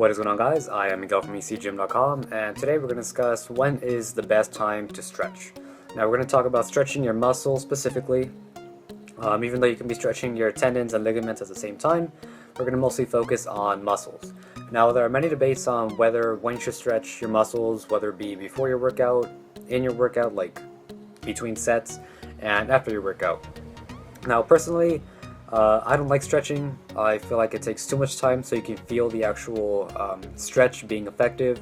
What is going on, guys? I am Miguel from UCGym.com, and today we're going to discuss when is the best time to stretch. Now we're going to talk about stretching your muscles specifically. Even though you can be stretching your tendons and ligaments at the same time, we're going to mostly focus on muscles. Now there are many debates on when you should stretch your muscles, whether it be before your workout, in your workout, like between sets, and after your workout. Now personally, I don't like stretching. I feel like it takes too much time so you can feel the actual stretch being effective,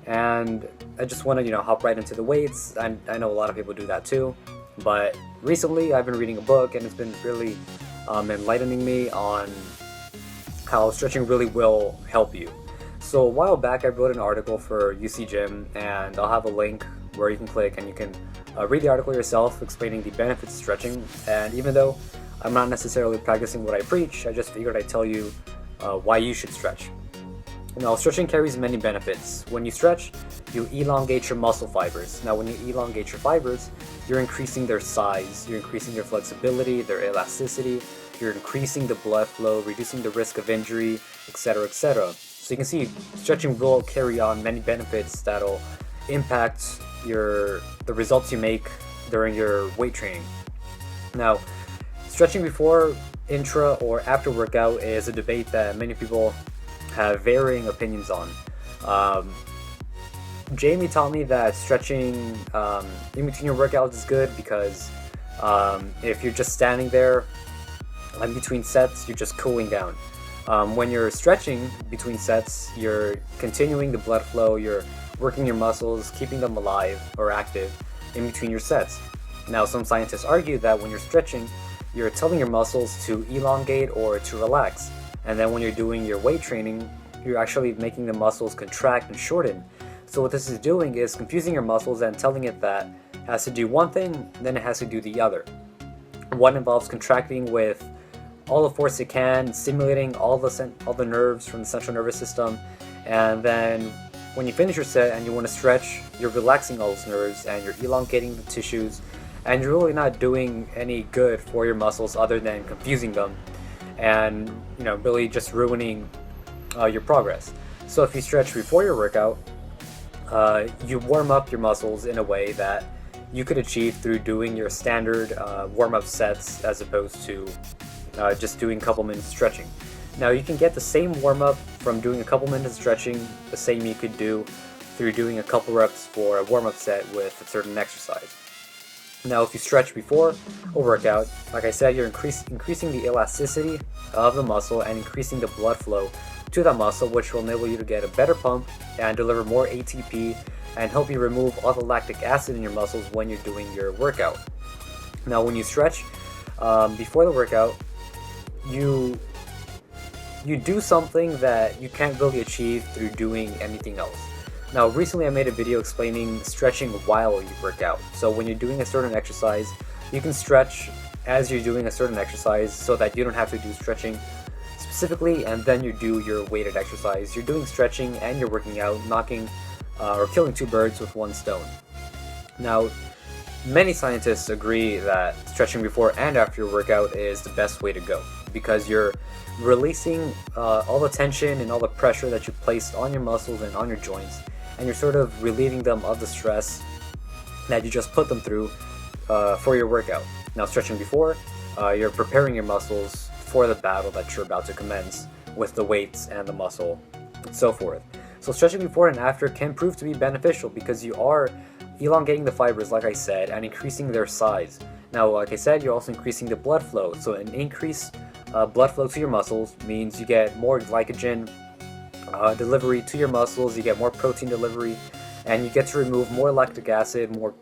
and I just want to hop right into the weights. I know a lot of people do that too, but recently I've been reading a book and it's been really enlightening me on how stretching really will help you. So a while back I wrote an article for UCGym, and I'll have a link where you can click and you can read the article yourself explaining the benefits of stretching. And even though I'm not necessarily practicing what I preach, I just figured I'd tell you why you should stretch. Now, stretching carries many benefits. When you stretch, you elongate your muscle fibers. Now, when you elongate your fibers, you're increasing their size, you're increasing their flexibility, their elasticity, you're increasing the blood flow, reducing the risk of injury, etc., etc. So you can see stretching will carry on many benefits that'll impact the results you make during your weight training. Now, stretching before, intra, or after workout is a debate that many people have varying opinions on. Jamie taught me that stretching in between your workouts is good because if you're just standing there in between sets, you're just cooling down. When you're stretching between sets, you're continuing the blood flow, you're working your muscles, keeping them alive or active in between your sets. Now, some scientists argue that when you're stretching, you're telling your muscles to elongate or to relax, and then when you're doing your weight training, you're actually making the muscles contract and shorten. So what this is doing is confusing your muscles and telling it that it has to do one thing, then it has to do the other. One involves contracting with all the force it can, stimulating all the nerves from the central nervous system, and then when you finish your set and you want to stretch, you're relaxing all those nerves and you're elongating the tissues, and you're really not doing any good for your muscles other than confusing them and really just ruining your progress. So if you stretch before your workout, you warm up your muscles in a way that you could achieve through doing your standard warm-up sets as opposed to just doing a couple minutes stretching. Now you can get the same warm-up from doing a couple minutes stretching, the same you could do through doing a couple reps for a warm-up set with a certain exercise. Now if you stretch before a workout, like I said, you're increasing the elasticity of the muscle and increasing the blood flow to that muscle, which will enable you to get a better pump and deliver more ATP and help you remove all the lactic acid in your muscles when you're doing your workout. Now when you stretch before the workout, you do something that you can't really achieve through doing anything else. Now recently I made a video explaining stretching while you work out. So when you're doing a certain exercise, you can stretch as you're doing a certain exercise so that you don't have to do stretching specifically and then you do your weighted exercise. You're doing stretching and you're working out, knocking or killing two birds with one stone. Now, many scientists agree that stretching before and after your workout is the best way to go because you're releasing all the tension and all the pressure that you placed on your muscles and on your joints, and you're sort of relieving them of the stress that you just put them through for your workout. Now stretching before, you're preparing your muscles for the battle that you're about to commence with the weights and the muscle and so forth. So stretching before and after can prove to be beneficial because you are elongating the fibers, like I said, and increasing their size. Now, like I said, you're also increasing the blood flow. So an increased blood flow to your muscles means you get more glycogen delivery to your muscles, you get more protein delivery, and you get to remove more lactic acid more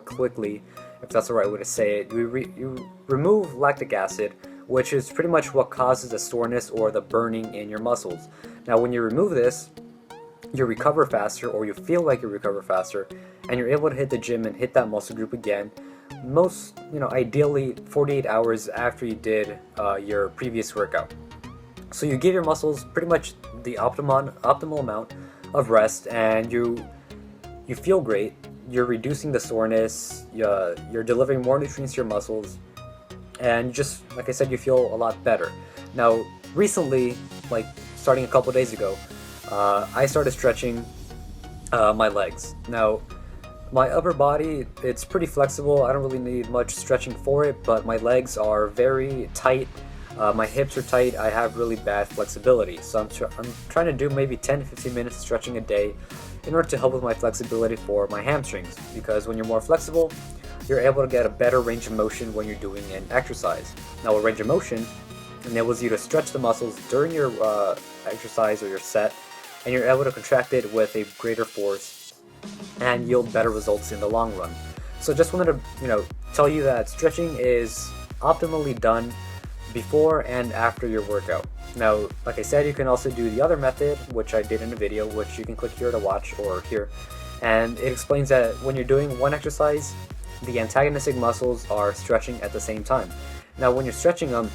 quickly, if that's the right way to say it. You remove lactic acid, which is pretty much what causes the soreness or the burning in your muscles. Now when you remove this, you recover faster, or you feel like you recover faster, and you're able to hit the gym and hit that muscle group again, ideally 48 hours after you did your previous workout. So you give your muscles pretty much the optimal amount of rest, and you feel great. You're reducing the soreness, you're delivering more nutrients to your muscles, and just like I said, you feel a lot better. Now recently, like starting a couple days ago, I started stretching my legs. Now, my upper body, it's pretty flexible. I don't really need much stretching for it, but my legs are very tight. My hips are tight. I have really bad flexibility. So I'm trying to do maybe 10 to 15 minutes of stretching a day in order to help with my flexibility for my hamstrings. Because when you're more flexible, you're able to get a better range of motion when you're doing an exercise. Now, a range of motion enables you to stretch the muscles during your exercise or your set, and you're able to contract it with a greater force and yield better results in the long run. So just wanted to, tell you that stretching is optimally done before and after your workout. Now, like I said, you can also do the other method, which I did in a video, which you can click here to watch or here, and it explains that when you're doing one exercise, the antagonistic muscles are stretching at the same time. Now, when you're stretching them,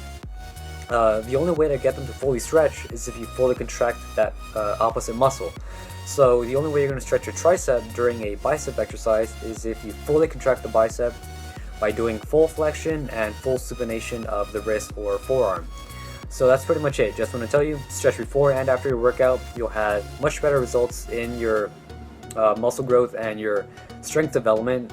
the only way to get them to fully stretch is if you fully contract that opposite muscle. So the only way you're going to stretch your tricep during a bicep exercise is if you fully contract the bicep by doing full flexion and full supination of the wrist or forearm. So that's pretty much it. Just want to tell you, stretch before and after your workout. You'll have much better results in your muscle growth and your strength development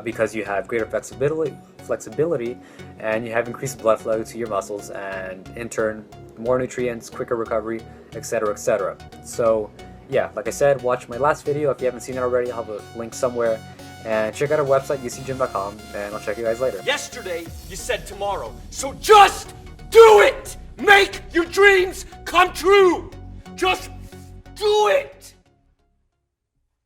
because you have greater flexibility and you have increased blood flow to your muscles, and in turn more nutrients, quicker recovery, etc., etc. So yeah, like I said, watch my last video if you haven't seen it already. I'll have a link somewhere, and check out our website UCGym.com, and I'll check you guys later. Yesterday you said tomorrow, so just do it! Make your dreams come true! Just do it!